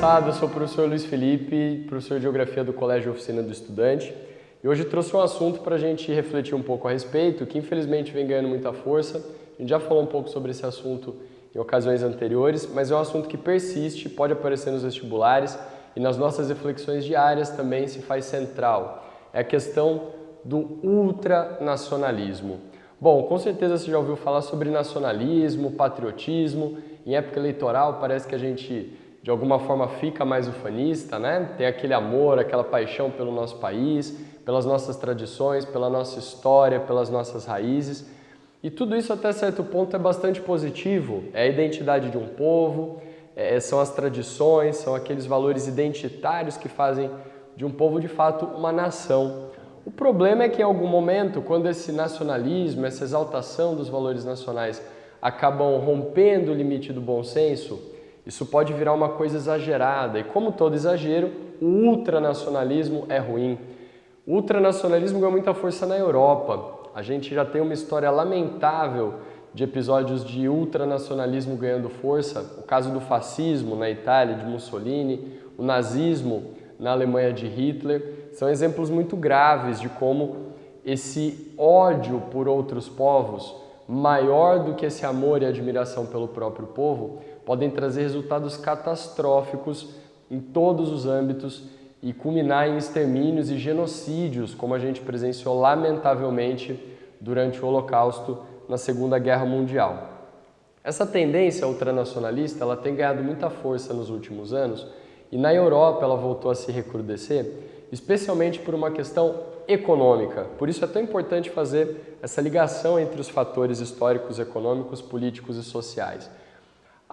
moçada, eu sou o professor Luiz Felipe, professor de Geografia do Colégio Oficina do Estudante, e hoje trouxe um assunto para a gente refletir um pouco a respeito, que infelizmente vem ganhando muita força. A gente já falou um pouco sobre esse assunto em ocasiões anteriores, mas é um assunto que persiste, pode aparecer nos vestibulares e nas nossas reflexões diárias também se faz central. É a questão do ultranacionalismo. Bom, com certeza você já ouviu falar sobre nacionalismo, patriotismo. Em época eleitoral parece que a gente de alguma forma fica mais ufanista, né? Tem aquele amor, aquela paixão pelo nosso país, pelas nossas tradições, pela nossa história, pelas nossas raízes. E tudo isso até certo ponto é bastante positivo. É a identidade de um povo, são as tradições, são aqueles valores identitários que fazem de um povo de fato uma nação. O problema é que em algum momento, quando esse nacionalismo, essa exaltação dos valores nacionais acabam rompendo o limite do bom senso, isso pode virar uma coisa exagerada. E como todo exagero, o ultranacionalismo é ruim. O ultranacionalismo ganhou muita força na Europa. A gente já tem uma história lamentável de episódios de ultranacionalismo ganhando força. O caso do fascismo na Itália, de Mussolini, o nazismo na Alemanha de Hitler. São exemplos muito graves de como esse ódio por outros povos, maior do que esse amor e admiração pelo próprio povo, podem trazer resultados catastróficos em todos os âmbitos e culminar em extermínios e genocídios, como a gente presenciou lamentavelmente durante o Holocausto na Segunda Guerra Mundial. Essa tendência ultranacionalista ela tem ganhado muita força nos últimos anos e na Europa ela voltou a se recrudescer, especialmente por uma questão econômica. Por isso é tão importante fazer essa ligação entre os fatores históricos, econômicos, políticos e sociais.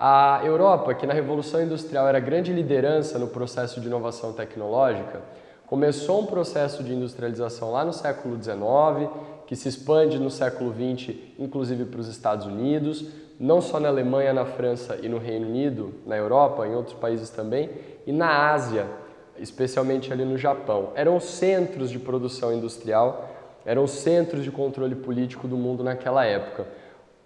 A Europa, que na Revolução Industrial era grande liderança no processo de inovação tecnológica, começou um processo de industrialização lá no século XIX, que se expande no século XX, inclusive para os Estados Unidos, não só na Alemanha, na França e no Reino Unido, na Europa, em outros países também, e na Ásia, especialmente ali no Japão. Eram centros de produção industrial, eram centros de controle político do mundo naquela época.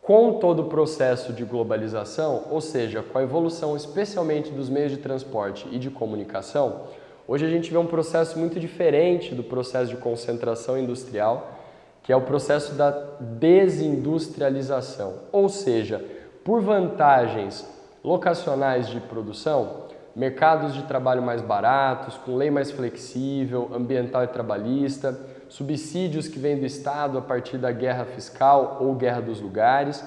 Com todo o processo de globalização, ou seja, com a evolução especialmente dos meios de transporte e de comunicação, hoje a gente vê um processo muito diferente do processo de concentração industrial, que é o processo da desindustrialização. Ou seja, por vantagens locacionais de produção, mercados de trabalho mais baratos, com lei mais flexível, ambiental e trabalhista, subsídios que vêm do Estado a partir da guerra fiscal ou guerra dos lugares,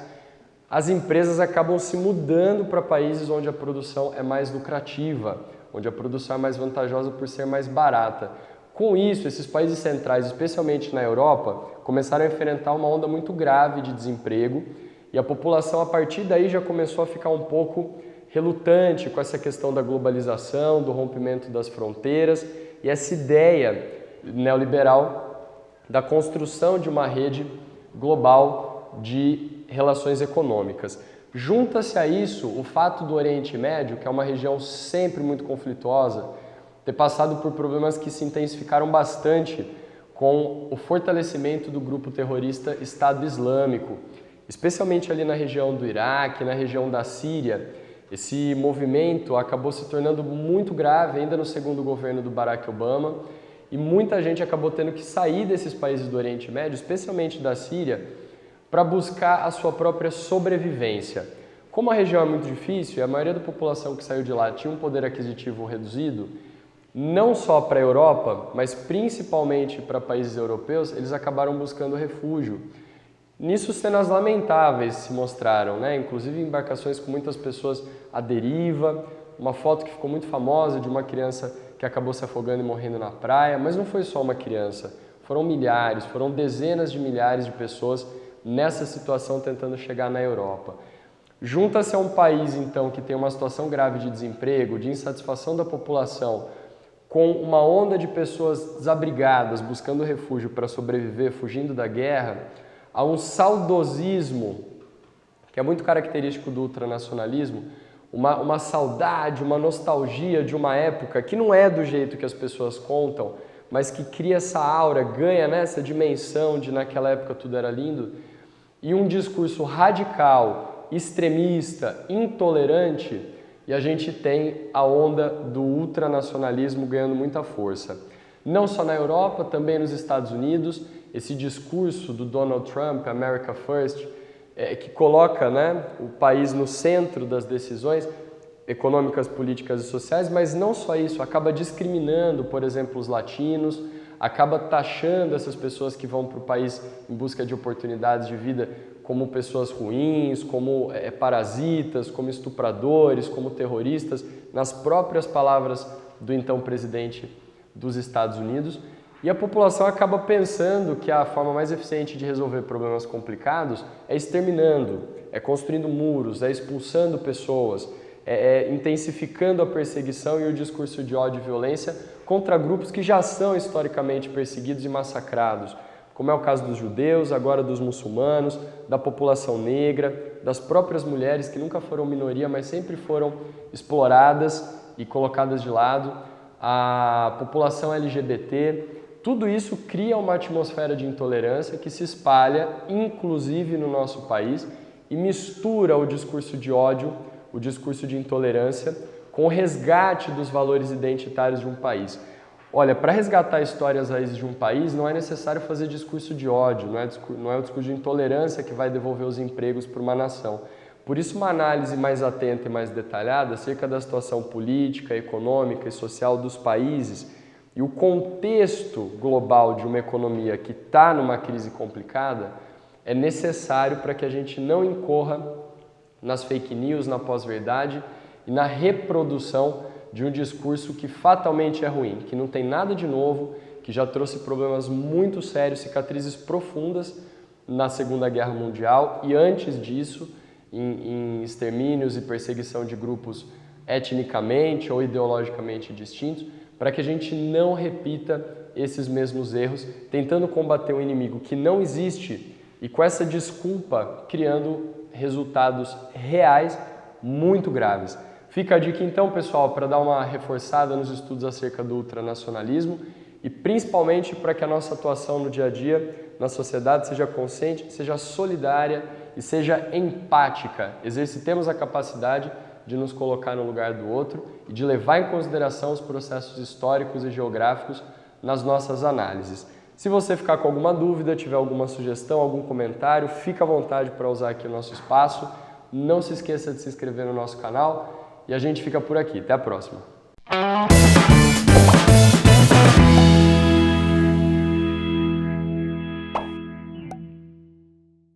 as empresas acabam se mudando para países onde a produção é mais lucrativa, onde a produção é mais vantajosa por ser mais barata. Com isso, esses países centrais, especialmente na Europa, começaram a enfrentar uma onda muito grave de desemprego e a população a partir daí já começou a ficar um pouco relutante com essa questão da globalização, do rompimento das fronteiras e essa ideia neoliberal da construção de uma rede global de relações econômicas. Junta-se a isso o fato do Oriente Médio, que é uma região sempre muito conflituosa, ter passado por problemas que se intensificaram bastante com o fortalecimento do grupo terrorista Estado Islâmico, especialmente ali na região do Iraque, na região da Síria. Esse movimento acabou se tornando muito grave ainda no segundo governo do Barack Obama e muita gente acabou tendo que sair desses países do Oriente Médio, especialmente da Síria, para buscar a sua própria sobrevivência. Como a região é muito difícil e a maioria da população que saiu de lá tinha um poder aquisitivo reduzido, não só para a Europa, mas principalmente para países europeus, eles acabaram buscando refúgio. Nisso cenas lamentáveis se mostraram, né? Inclusive embarcações com muitas pessoas à deriva, uma foto que ficou muito famosa de uma criança que acabou se afogando e morrendo na praia, mas não foi só uma criança, foram milhares, foram dezenas de milhares de pessoas nessa situação tentando chegar na Europa. Junta-se a um país, então, que tem uma situação grave de desemprego, de insatisfação da população, com uma onda de pessoas desabrigadas buscando refúgio para sobreviver, fugindo da guerra, há um saudosismo, que é muito característico do ultranacionalismo, uma saudade, uma nostalgia de uma época que não é do jeito que as pessoas contam, mas que cria essa aura, ganha, né, essa dimensão de naquela época tudo era lindo, e um discurso radical, extremista, intolerante, e a gente tem a onda do ultranacionalismo ganhando muita força. Não só na Europa, também nos Estados Unidos, esse discurso do Donald Trump, America First, que coloca, né, o país no centro das decisões econômicas, políticas e sociais, mas não só isso, acaba discriminando, por exemplo, os latinos, acaba taxando essas pessoas que vão para o país em busca de oportunidades de vida como pessoas ruins, como parasitas, como estupradores, como terroristas, nas próprias palavras do então presidente dos Estados Unidos. E a população acaba pensando que a forma mais eficiente de resolver problemas complicados é exterminando, é construindo muros, é expulsando pessoas, intensificando a perseguição e o discurso de ódio e violência contra grupos que já são historicamente perseguidos e massacrados, como é o caso dos judeus, agora dos muçulmanos, da população negra, das próprias mulheres que nunca foram minoria, mas sempre foram exploradas e colocadas de lado, a população LGBT. Tudo isso cria uma atmosfera de intolerância que se espalha, inclusive no nosso país, e mistura o discurso de ódio, o discurso de intolerância, com o resgate dos valores identitários de um país. Olha, para resgatar histórias raízes de um país, não é necessário fazer discurso de ódio, não é o discurso de intolerância que vai devolver os empregos para uma nação. Por isso, uma análise mais atenta e mais detalhada acerca da situação política, econômica e social dos países e o contexto global de uma economia que está numa crise complicada é necessário para que a gente não incorra nas fake news, na pós-verdade e na reprodução de um discurso que fatalmente é ruim, que não tem nada de novo, que já trouxe problemas muito sérios, cicatrizes profundas na Segunda Guerra Mundial e antes disso em extermínios e perseguição de grupos etnicamente ou ideologicamente distintos, para que a gente não repita esses mesmos erros, tentando combater um inimigo que não existe e com essa desculpa criando resultados reais muito graves. Fica a dica então, pessoal, para dar uma reforçada nos estudos acerca do ultranacionalismo e principalmente para que a nossa atuação no dia a dia na sociedade seja consciente, seja solidária e seja empática. Exercitemos a capacidade de nos colocar no lugar do outro e de levar em consideração os processos históricos e geográficos nas nossas análises. Se você ficar com alguma dúvida, tiver alguma sugestão, algum comentário, fica à vontade para usar aqui o nosso espaço. Não se esqueça de se inscrever no nosso canal e a gente fica por aqui. Até a próxima!